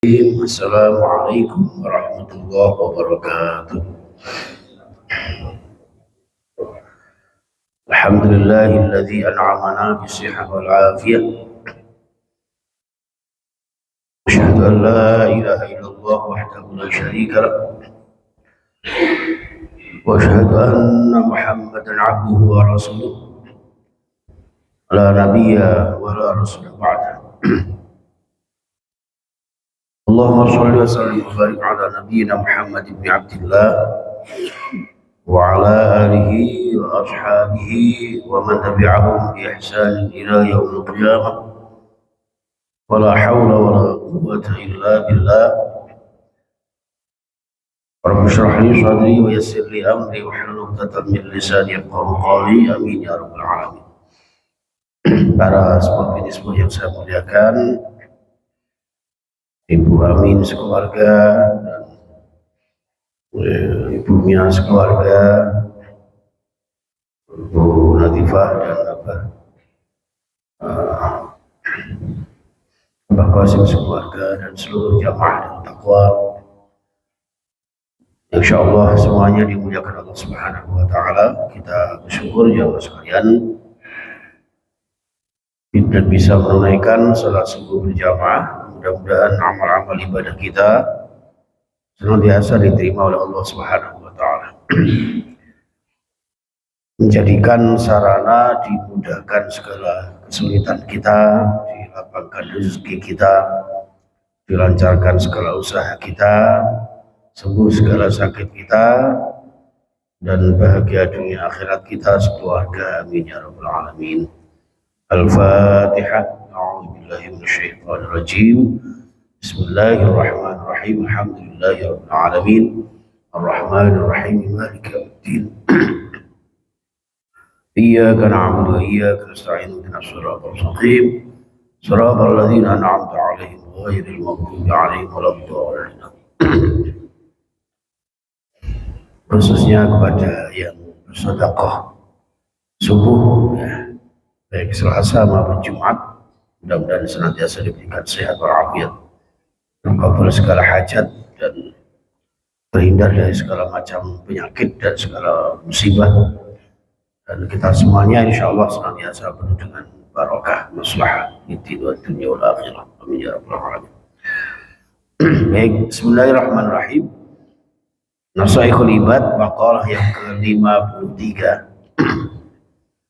Assalamualaikum warahmatullahi wabarakatuh. Alhamdulillahilladzi an'amana bisihhati wal afiyah. Asyhadu an la ilaha illallah wahdahu la syarika lah. Wa asyhadu anna Muhammadan 'abduhu wa rasuluh. La nabiyya wa la rasula ba'da. Allahumma shalli wa sallim wa barik ala nabiyyina Muhammad ibn Abdillah وعلى آله وأصحابه ومن تبعهم بإحسان إلى يوم القيامة ولا حول ولا قوة إلا بالله رب اشرح لي صدري ويسر لي أمري واحلل عقدة من لساني يفقهوا قولي آمين يا رب العالمين. Para sepupu yang saya muliakan, Ibu Amin sekeluarga dan Ibu Mia sekeluarga, Bu Latifah dan Mbak Qasim sekeluarga dan seluruh jamaah dan takwa. Insyaallah semuanya dimuliakan Allah Subhanahu wa taala. Kita bersyukur jamaah sekalian kita bisa menunaikan salat subuh berjamaah. Mudah-mudahan amal-amal ibadah kita senantiasa diterima oleh Allah Subhanahu wa taala. Menjadikan sarana dimudahkan segala kesulitan kita, dilapangkan rezeki kita, dilancarkan segala usaha kita, sembuh segala sakit kita, dan bahagia dunia akhirat kita sekeluarga. Amin ya rabbal alamin. Al-Fatihah. A'udzubillahi minasyaitonir rajim. Bismillahirrahmanirrahim. Alhamdulillahi rabbil alamin. Ar-Rahmanir Rahim. Maliki yaumiddin. إياك نعبد وإياك نستعين اهدنا الصراط المستقيم صراط الذين أنعمت عليهم غير المغضوب عليهم ولا الضالين. Khususnya kepada yang bersedekah subuh, ya, baik Selasa maupun Jumat, mudah-mudahan senantiasa diberikan sehat walafiat, terkabul segala hajat dan terhindar dari segala macam penyakit dan segala musibah. Dan kita semuanya insya Allah senantiasa penuh dengan barokah, maslahah, dunia wal akhirah. Amin ya rabbal alamin. Baik, bismillahirrahmanirrahim. Nasaihul ibad, maqalah yang ke-53.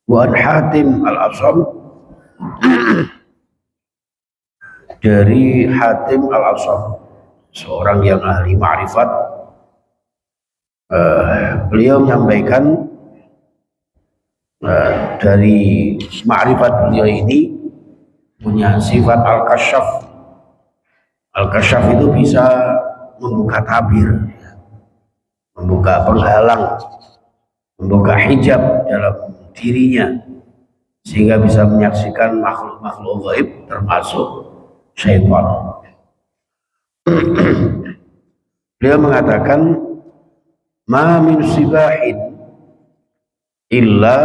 Wa an Hatim al-Asam, dari Hatim al-Asam, seorang yang ahli ma'rifat. Beliau menyampaikan dari ma'rifat beliau ini punya sifat al-kasyaf. Al-kasyaf itu bisa membuka tabir, membuka penghalang, membuka hijab dalam dirinya, sehingga bisa menyaksikan makhluk-makhluk gaib termasuk syaitan. Beliau mengatakan, ma min sibahin illa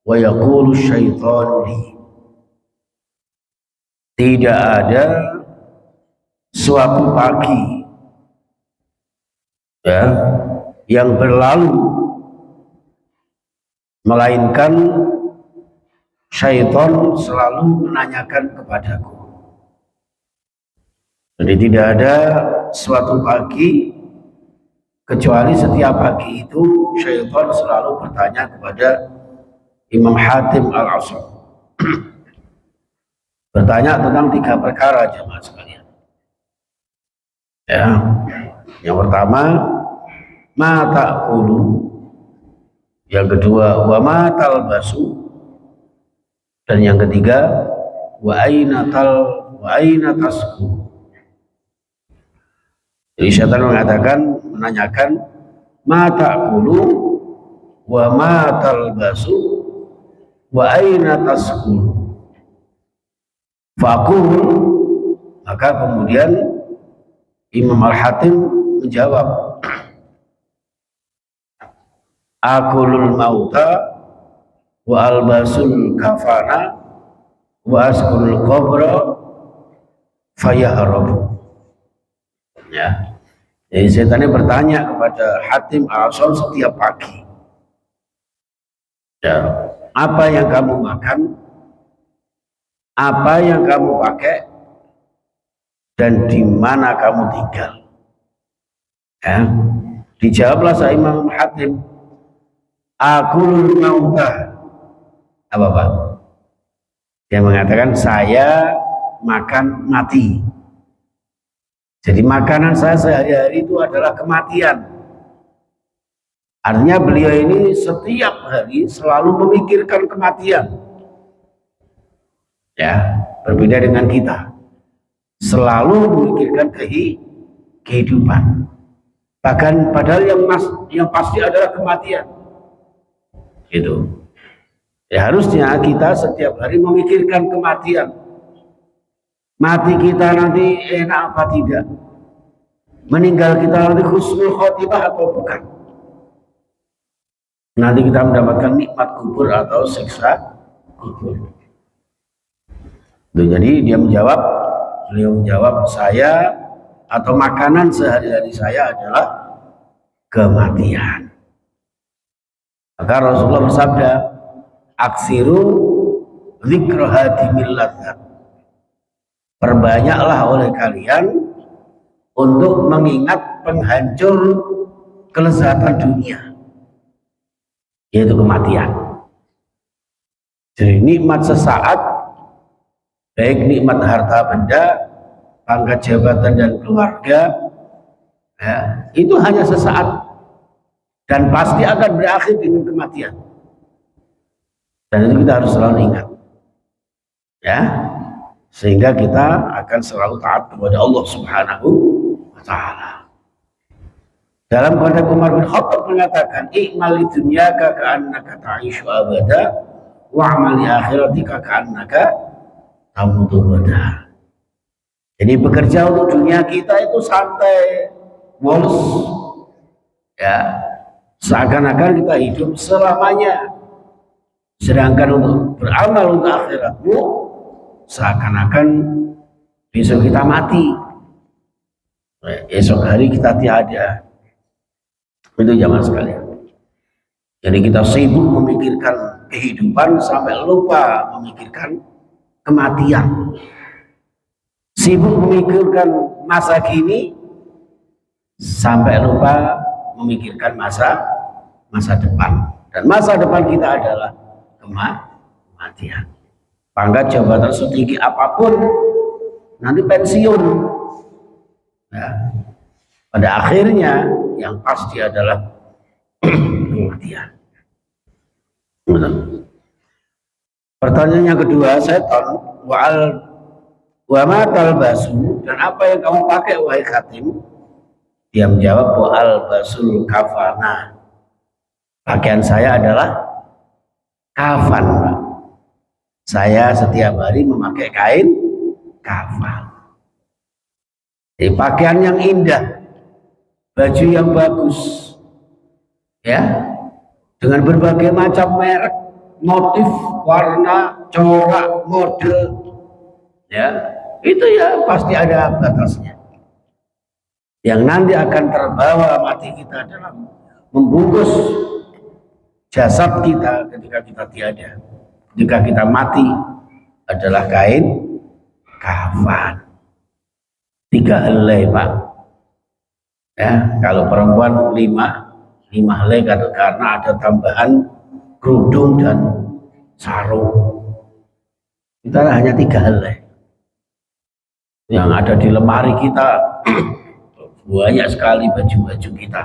wa yaqulu syaitanu li. Tidak ada suatu pagi, ya, yang berlalu melainkan syaitan selalu menanyakan kepadaku. Jadi tidak ada suatu pagi kecuali setiap pagi itu syaitan selalu bertanya kepada Imam Hatim al-Asam. Bertanya tentang 3 perkara, jemaah sekalian. Ya, yang pertama, ma ta'kulu. Yang kedua, wa ma talbasu. Dan yang ketiga, wa aina tasku. Jadi syaitan menanyakan ma ta'kulu wa ma talbasu wa aina tasku. Faqul, maka kemudian Imam Al-Hatim menjawab, akulul mauta wa albasul kafana wa askulul qabra fayahrabu. Ya. Jadi setannya bertanya kepada Hatim al-Asam setiap pagi. Ya, apa yang kamu makan? Apa yang kamu pakai? Dan di mana kamu tinggal? Ya. Dijawablah saya Imam Hatim, akulul mauta. Apa Pak? Dia mengatakan saya makan mati. Jadi makanan saya sehari-hari itu adalah kematian. Artinya beliau ini setiap hari selalu memikirkan kematian. Ya, berbeda dengan kita. Selalu memikirkan kehidupan. Bahkan padahal yang pasti adalah kematian. Gitu. Ya harusnya kita setiap hari memikirkan kematian. Mati kita nanti enak apa tidak? Meninggal kita nanti husnul khotimah atau bukan? Nanti kita mendapatkan nikmat kubur atau siksa kubur. Jadi beliau menjawab, saya atau makanan sehari-hari saya adalah kematian. Maka Rasulullah bersabda, aksiru dzikra hadimil ladzat. Perbanyaklah oleh kalian untuk mengingat penghancur kelezatan dunia, yaitu kematian. Jadi nikmat sesaat, baik nikmat harta benda, pangkat jabatan dan keluarga, ya, itu hanya sesaat dan pasti akan berakhir dengan kematian. Dan itu kita harus selalu ingat, ya, sehingga kita akan selalu taat kepada Allah Subhanahu wa Ta'ala. Dalam konteks Umar bin Khattab mengatakan, i'mal li dunyaka ka'annaka ta'ishu abada wa'mal li akhiratika ka'annaka tamutu abada. Jadi bekerja untuk dunia kita itu santai, mulus, ya, seakan-akan kita hidup selamanya. Sedangkan untuk beramal untuk akhiratmu, seakan-akan besok kita mati, esok hari kita tiada. Itu zaman sekalian. Jadi kita sibuk memikirkan kehidupan sampai lupa memikirkan kematian. Sibuk memikirkan masa kini sampai lupa memikirkan masa depan. Dan masa depan kita adalah kematian. Pangkat jabatan setinggi apapun nanti pensiun. Ya. Pada akhirnya yang pasti adalah kematian. Pertanyaan yang kedua, setan wa ma talbasu, dan apa yang kamu pakai wahai Khatim? Dia menjawab, wa albasul kafana. Pakaian saya adalah kafan, Pak. Saya setiap hari memakai kain kafan. Jadi pakaian yang indah, baju yang bagus, ya, dengan berbagai macam merek, motif, warna, corak, model, ya, itu ya pasti ada batasnya. Yang nanti akan terbawa mati kita dalam membungkus jasad kita ketika kita tiada. Ketika kita mati adalah kain kafan. 3 helai, Pak. Ya, kalau perempuan 5 helai karena ada tambahan kerudung dan sarung. Kita hanya 3 helai. Yang ada di lemari kita banyak sekali baju-baju kita,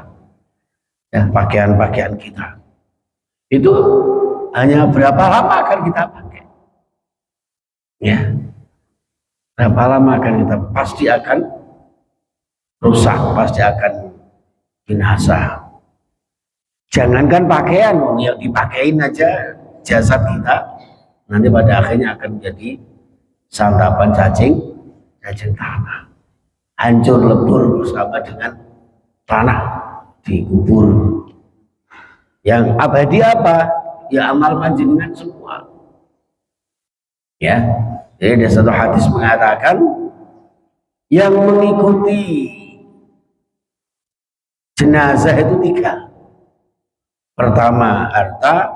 ya, pakaian-pakaian kita. Itu hanya berapa lama akan kita pakai? Ya, berapa lama akan kita, pasti akan rusak, pasti akan binasa. Jangankan pakaian, yang dipakein aja jasad kita nanti pada akhirnya akan menjadi santapan cacing tanah, hancur lebur bersama dengan tanah, dikubur. Yang abadi apa? Ya amal panjenengan semua. Ya, jadi ada satu hadis mengatakan, Yang mengikuti jenazah itu 3. Pertama harta,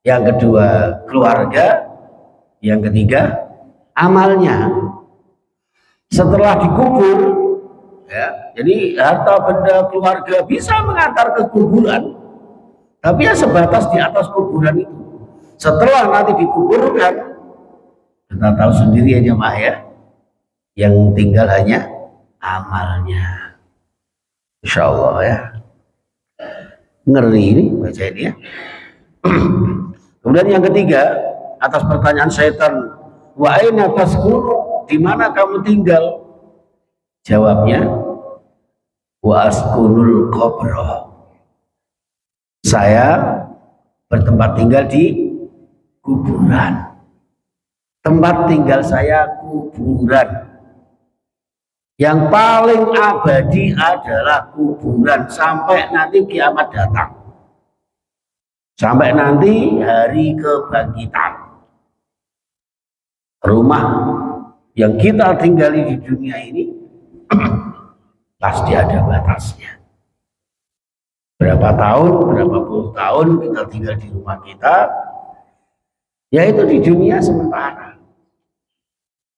yang kedua keluarga, yang ketiga amalnya. Setelah dikubur, ya, jadi harta benda keluarga bisa mengantar ke kuburan, tapi ya sebatas di atas kuburan itu. Setelah nanti dikuburkan, kita tahu sendiri ya jemaah ya, yang tinggal hanya amalnya. Insya Allah ya. Ngeri ini baca ini ya. Kemudian yang ketiga, atas pertanyaan setan, wa aina taskunu, di mana kamu tinggal? Jawabnya, wa askunul qabra. Saya bertempat tinggal di kuburan. Tempat tinggal saya kuburan. Yang paling abadi adalah kuburan sampai nanti kiamat datang. Sampai nanti hari kebangkitan. Rumah yang kita tinggali di dunia ini pasti ada batasnya. Berapa tahun, berapa puluh tahun kita tinggal di rumah kita, yaitu di dunia sementara.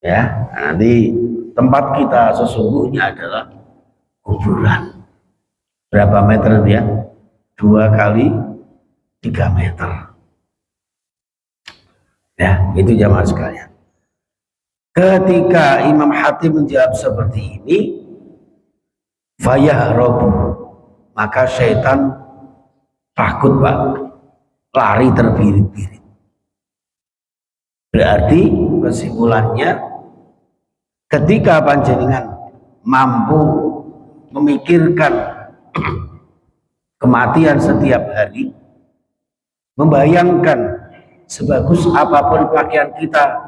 Ya, nanti tempat kita sesungguhnya adalah kuburan. Berapa meter dia? 2 kali 3 meter. Ya, itu jamaah sekalian. Ketika Imam Hatim menjawab seperti ini, fayahrabu, maka syaitan takut Pak, lari terbirit-birit. Berarti kesimpulannya, ketika panjenengan mampu memikirkan kematian setiap hari, membayangkan sebagus apapun pakaian kita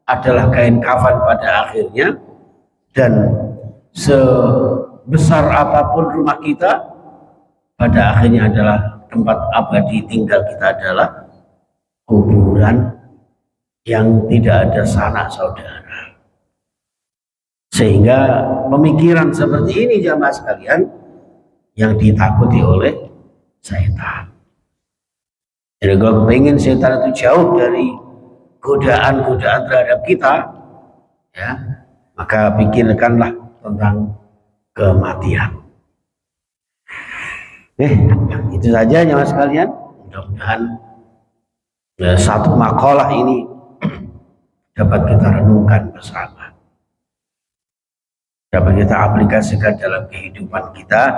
adalah kain kafan pada akhirnya, dan sebesar apapun rumah kita pada akhirnya adalah tempat abadi tinggal kita adalah kuburan yang tidak ada sanak saudara. Sehingga pemikiran seperti ini jamaah sekalian yang ditakuti oleh setan. Jadi kalau pengen setan itu jauh dari godaan-godaan terhadap kita, ya, maka pikirkanlah tentang kematian. Itu saja jemaah sekalian. Mudah-mudahan satu makalah ini dapat kita renungkan bersama, dapat kita aplikasikan dalam kehidupan kita,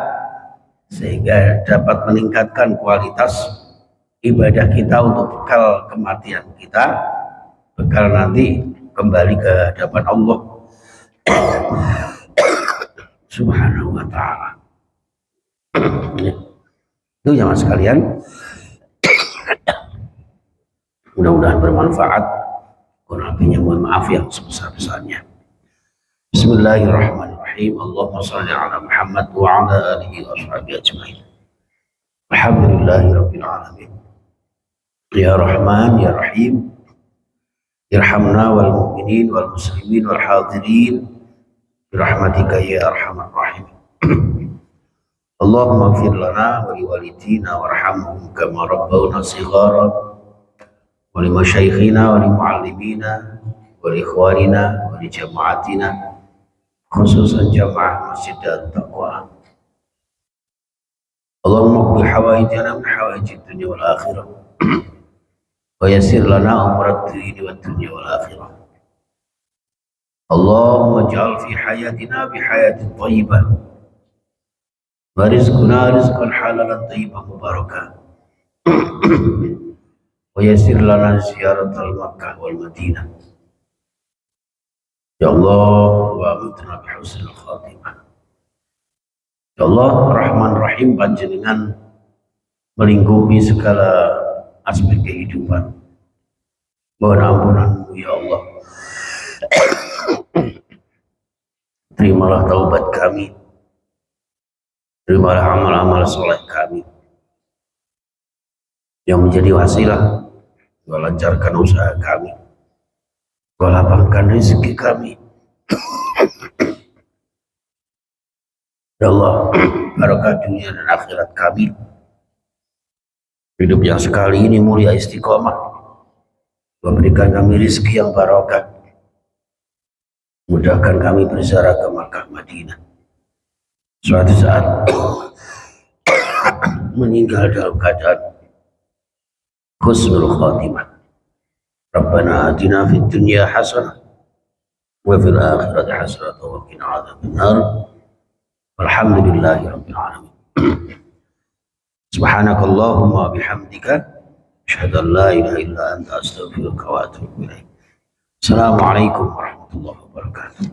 sehingga dapat meningkatkan kualitas ibadah kita untuk bekal kematian kita, bekal nanti kembali ke hadapan Allah Subhanahu wa ta'ala. Itu jamaah sekalian, mudah-mudahan bermanfaat. Kurang lebihnya mohon maaf yang sebesar-besarnya. Bismillahirrahmanirrahim. Allahumma shalli ala Muhammad wa ala alihi wa sahbihi ajma'in. Alhamdulillahirabbil alamin. Ya Rahman ya Rahim, irhamna wal mu'minin wal muslimin wal hadirin birahmatika ya arhamar rahimin. Allahumma ighfir lana wa liwalidina warhamhum kama rabbawna shighara, wa li masyayikhina wa li muallimina wa li ikhwanina wa li jama'atina, khususan jamaah Masjid At-Taqwa. Allahumma qdi hawaijana min hawaijid dunya wal akhirah wa yassir lana umrat dini wa dunya wal akhirah. Allahumma ij'al fi hayatina bi hayatin thayyibah wa rizquna rizqan halalan thayyiban mubarakan wa yassir lana ziyaratal Makkah wal Madinah. Ya Allah, wa amitna bi husnil khatimah. Ya Allah, Rahman Rahim, panjenengan melingkupi segala aspek kehidupan. Mohon ampunanmu ya Allah. Terimalah taubat kami, terimalah amal-amal soleh kami yang menjadi wasilah melancarkan usaha kami, melapangkan rezeki kami, Ya Allah, barokah dunia dan akhirat kami. Hidup yang sekali ini mulia istiqomah. Memberikan kami rezeki yang barokah. Mudahkan kami berziarah ke Makkah Madinah. Suatu saat meninggal dalam keadaan husnul khatimah. Rabbana atina fid dunya hasanah wa fil akhirati hasanah wa qina adzaban nar. Alhamdulillahi rabbil alamin. Subhanakallahumma bihamdika asyhadu an la ilaha illa anta astaghfiruka wa atubu ilaik. Assalamualaikum warahmatullahi wabarakatuh.